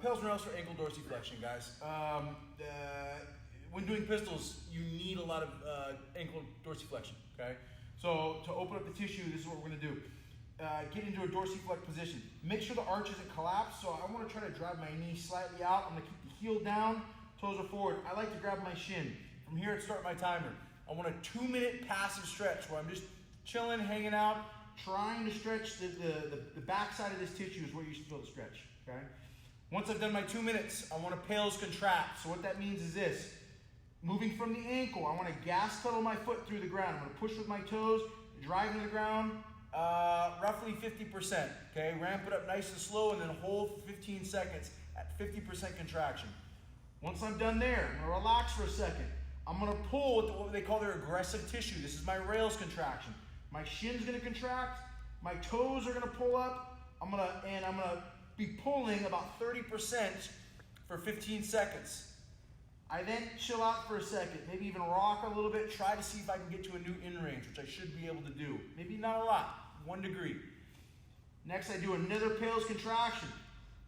Pales and rails for ankle dorsiflexion, guys. When doing pistols, you need a lot of ankle dorsiflexion, okay? So to open up the tissue, this is what we're gonna do. Get into a dorsiflex position. Make sure the arch isn't collapsed, so I wanna try to drive my knee slightly out. I'm gonna keep the heel down, toes are forward. I like to grab my shin. From here, I'd start my timer. I want a 2-minute passive stretch where I'm just chilling, hanging out, trying to stretch the back side of this tissue is where you should feel the stretch, okay? Once I've done my 2 minutes, I want to pales contract. So what that means is this. Moving from the ankle, I want to gas pedal my foot through the ground. I'm going to push with my toes, drive into the ground, roughly 50%, okay? Ramp it up nice and slow and then hold for 15 seconds at 50% contraction. Once I'm done there, I'm going to relax for a second. I'm going to pull with what they call their aggressive tissue. This is my rails contraction. My shin's going to contract. My toes are going to pull up. I'm going to be pulling about 30% for 15 seconds. I then chill out for a second, maybe even rock a little bit, try to see if I can get to a new in range, which I should be able to do. Maybe not a lot, 1 degree. Next, I do another pales contraction.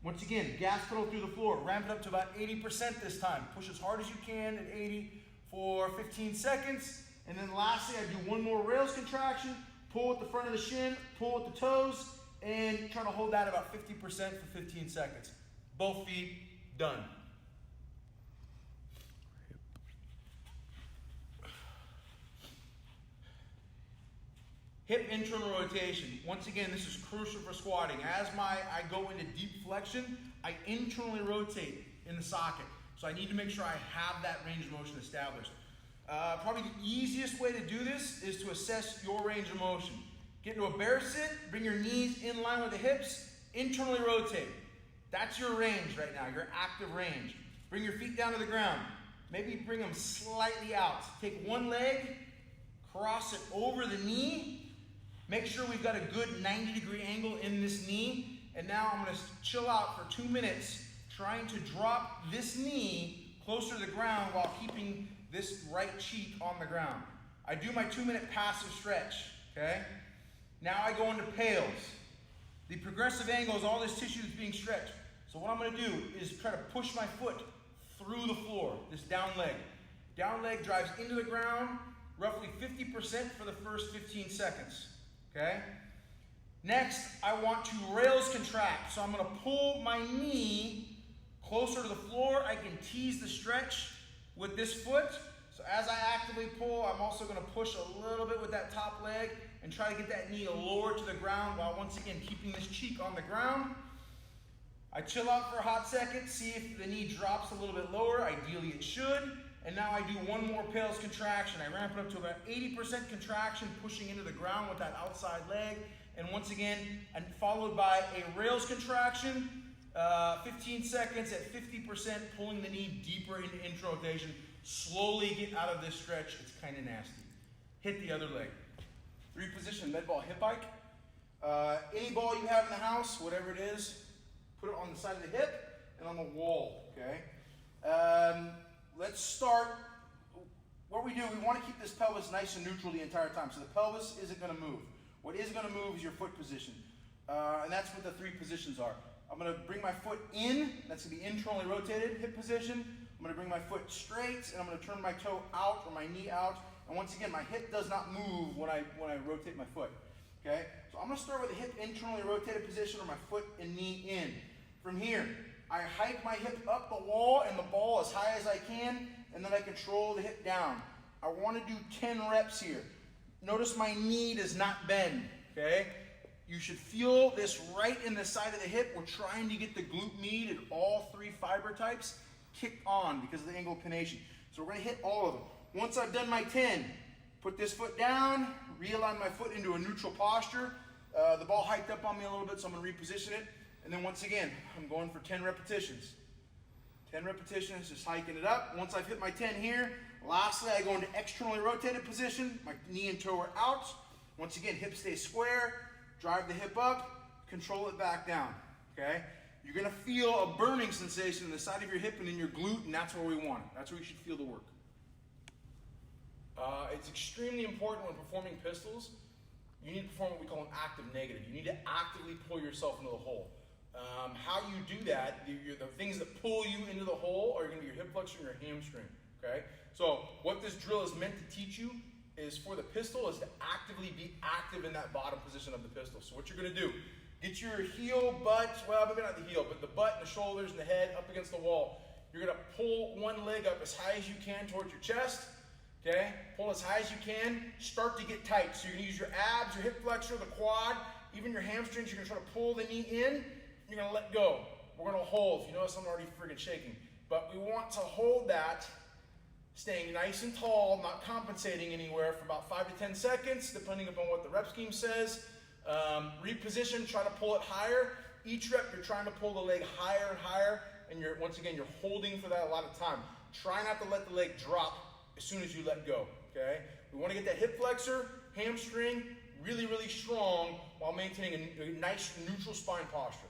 Once again, gas pedal through the floor. Ramp it up to about 80% this time. Push as hard as you can at 80 for 15 seconds. And then lastly, I do 1 more rails contraction, pull with the front of the shin, pull with the toes, and try to hold that about 50% for 15 seconds. Both feet, done. Hip internal rotation. Once again, this is crucial for squatting. As I go into deep flexion, I internally rotate in the socket. So I need to make sure I have that range of motion established. Probably the easiest way to do this is to assess your range of motion. Get into a bear sit, bring your knees in line with the hips, internally rotate. That's your range right now, your active range. Bring your feet down to the ground. Maybe bring them slightly out. Take one leg, cross it over the knee. Make sure we've got a good 90-degree angle in this knee. And now I'm gonna chill out for 2 minutes, trying to drop this knee closer to the ground while keeping this right cheek on the ground. I do my 2-minute passive stretch, okay? Now I go into pales. The progressive angle is all this tissue that's being stretched. So what I'm gonna do is try to push my foot through the floor, this down leg. Down leg drives into the ground, roughly 50% for the first 15 seconds, okay? Next, I want to rails contract. So I'm gonna pull my knee closer to the floor. I can tease the stretch with this foot. So as I actively pull, I'm also gonna push a little bit with that top leg and try to get that knee lower to the ground while once again keeping this cheek on the ground. I chill out for a hot second, see if the knee drops a little bit lower. Ideally it should. And now I do 1 more pales contraction. I ramp it up to about 80% contraction, pushing into the ground with that outside leg. And once again, and followed by a rails contraction, 15 seconds at 50%, pulling the knee deeper into internal rotation. Slowly get out of this stretch. It's kind of nasty. Hit the other leg. 3-position med ball hip hike. Any ball you have in the house, whatever it is, put it on the side of the hip and on the wall, okay? Let's start. What we do, we want to keep this pelvis nice and neutral the entire time. So the pelvis isn't going to move. What is going to move is your foot position. And that's what the 3 positions are. I'm going to bring my foot in. That's going to be internally rotated hip position. I'm going to bring my foot straight, and I'm going to turn my toe out or my knee out. And once again, my hip does not move when I rotate my foot. Okay? So I'm going to start with a hip internally rotated position or my foot and knee in. From here, I hike my hip up the wall and the ball as high as I can, and then I control the hip down. I want to do 10 reps here. Notice my knee does not bend, okay? You should feel this right in the side of the hip. We're trying to get the glute med and all 3 fiber types kicked on because of the angle of pronation. So we're going to hit all of them. Once I've done my 10, put this foot down, realign my foot into a neutral posture. The ball hiked up on me a little bit, so I'm going to reposition it. And then once again, I'm going for 10 repetitions. 10 repetitions, just hiking it up. Once I've hit my 10 here, lastly, I go into externally rotated position. My knee and toe are out. Once again, hip stays square. Drive the hip up, control it back down, okay? You're gonna feel a burning sensation in the side of your hip and in your glute, and that's where we want it. That's where you should feel the work. It's extremely important when performing pistols. You need to perform what we call an active negative. You need to actively pull yourself into the hole. How you do that, the things that pull you into the hole are going to be your hip flexor and your hamstring. Okay? So what this drill is meant to teach you is for the pistol is to actively be active in that bottom position of the pistol. So what you're going to do, get your heel, butt, well, maybe not the heel, but the butt and the shoulders and the head up against the wall. You're going to pull one leg up as high as you can towards your chest. Okay? Pull as high as you can. Start to get tight. So you're going to use your abs, your hip flexor, the quad, even your hamstrings. You're going to try to pull the knee in. You're going to let go. We're going to hold. If you notice, I'm already friggin' shaking. But we want to hold that, staying nice and tall, not compensating anywhere for about 5 to 10 seconds, depending upon what the rep scheme says. Reposition, try to pull it higher. Each rep, you're trying to pull the leg higher and higher, and once again, you're holding for that a lot of time. Try not to let the leg drop as soon as you let go, okay? We want to get that hip flexor, hamstring, really, really strong while maintaining a nice neutral spine posture.